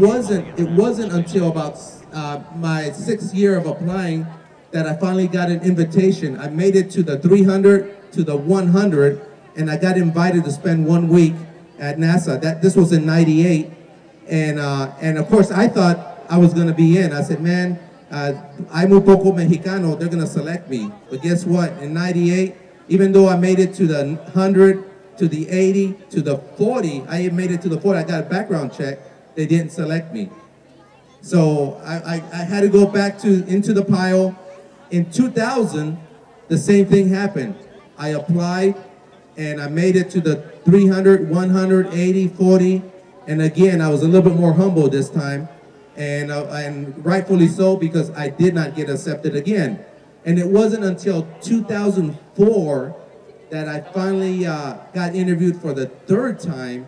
it wasn't until about my 6th year of applying that I finally got an invitation. I made it to the 300, to the 100, and I got invited to spend 1 week at NASA. This was in '98, and of course I thought I was going to be in. I said, man, I'm un poco Mexicano, they're going to select me. But guess what? In '98, even though I made it to the 100, to the 80, to the 40, I made it to the 40, I got a background check, they didn't select me. So I had to go back into the pile. In 2000, the same thing happened. I applied and I made it to the 300, 100, 80, 40, and again, I was a little bit more humble this time, and rightfully so, because I did not get accepted again. And it wasn't until 2004 that I finally got interviewed for the 3rd time,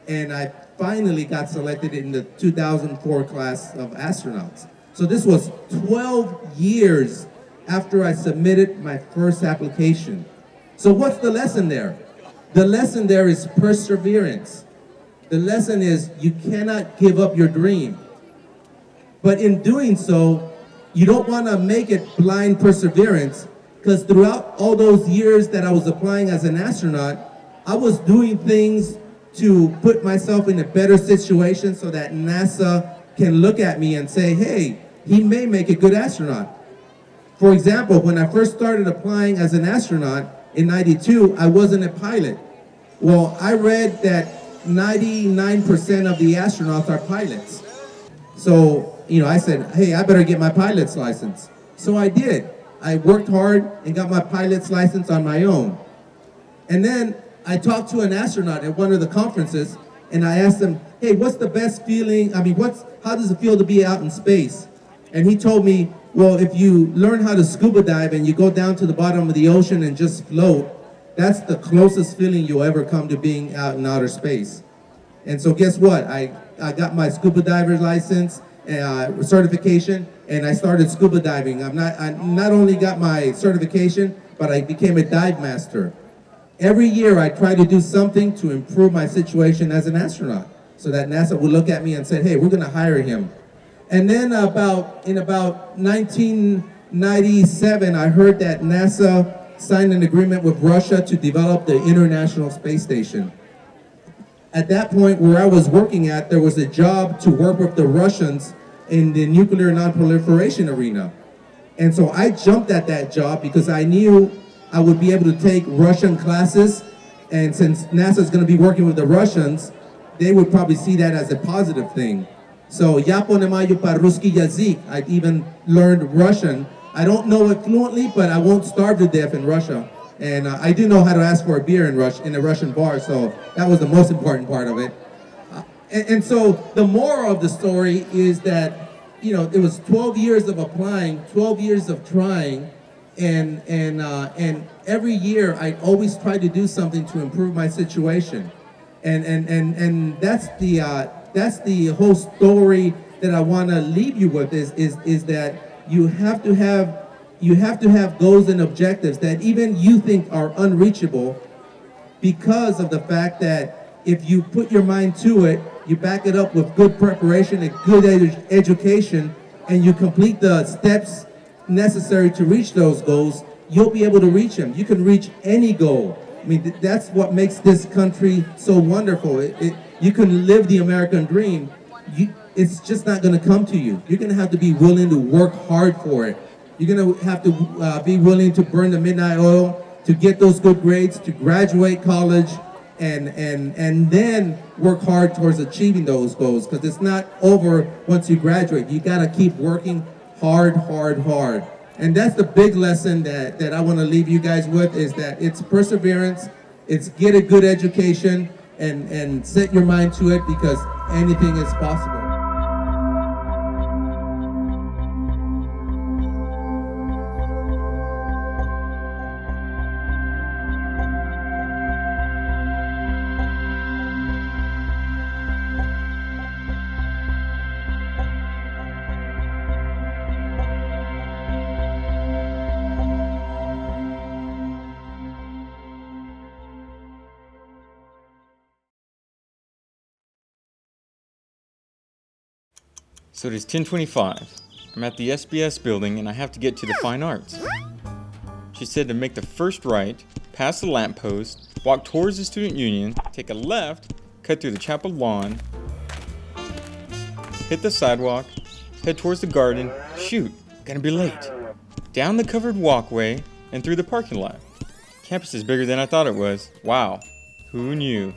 and I finally got selected in the 2004 class of astronauts. So this was 12 years after I submitted my first application. So what's the lesson there? The lesson there is perseverance. The lesson is you cannot give up your dream. But in doing so, you don't want to make it blind perseverance, because throughout all those years that I was applying as an astronaut, I was doing things to put myself in a better situation so that NASA can look at me and say, hey, he may make a good astronaut. For example, when I first started applying as an astronaut in '92, I wasn't a pilot. Well, I read that 99% of the astronauts are pilots. So, I said, hey, I better get my pilot's license. So I did. I worked hard and got my pilot's license on my own. And then I talked to an astronaut at one of the conferences, and I asked him, hey, what's the best feeling? How does it feel to be out in space? And he told me, well, if you learn how to scuba dive and you go down to the bottom of the ocean and just float, that's the closest feeling you'll ever come to being out in outer space. And so guess what? I got my scuba diver's license, certification, and I started scuba diving. I not only got my certification, but I became a dive master. Every year I try to do something to improve my situation as an astronaut, so that NASA would look at me and say, hey, we're going to hire him. And then in about 1997, I heard that NASA signed an agreement with Russia to develop the International Space Station. At that point, where I was working at, there was a job to work with the Russians in the nuclear non-proliferation arena. And so I jumped at that job because I knew I would be able to take Russian classes, and since NASA is going to be working with the Russians, they would probably see that as a positive thing. So, ya ponemayo pa-ruski yazik, I even learned Russian. I don't know it fluently, but I won't starve to death in Russia. And I do know how to ask for a beer in a Russian bar, so that was the most important part of it. And so the moral of the story is that, it was 12 years of applying, 12 years of trying, and every year I always tried to do something to improve my situation. And that's the whole story that I want to leave you with is that you have to have goals and objectives that even you think are unreachable, because of the fact that if you put your mind to it, you back it up with good preparation and good education, and you complete the steps necessary to reach those goals, you'll be able to reach them. You can reach any goal. I mean, that's what makes this country so wonderful. You can live the American dream. It's just not going to come to you. You're going to have to be willing to work hard for it. You're going to have to be willing to burn the midnight oil, to get those good grades, to graduate college, and then work hard towards achieving those goals, because it's not over once you graduate. You got to keep working hard. And that's the big lesson that I want to leave you guys with, is that it's perseverance, it's get a good education, and set your mind to it, because anything is possible. So it is 10:25. I'm at the SBS building and I have to get to the fine arts. She said to make the first right, pass the lamppost, walk towards the student union, take a left, cut through the chapel lawn, hit the sidewalk, head towards the garden, shoot, gonna be late, down the covered walkway, and through the parking lot. Campus is bigger than I thought it was. Wow, who knew?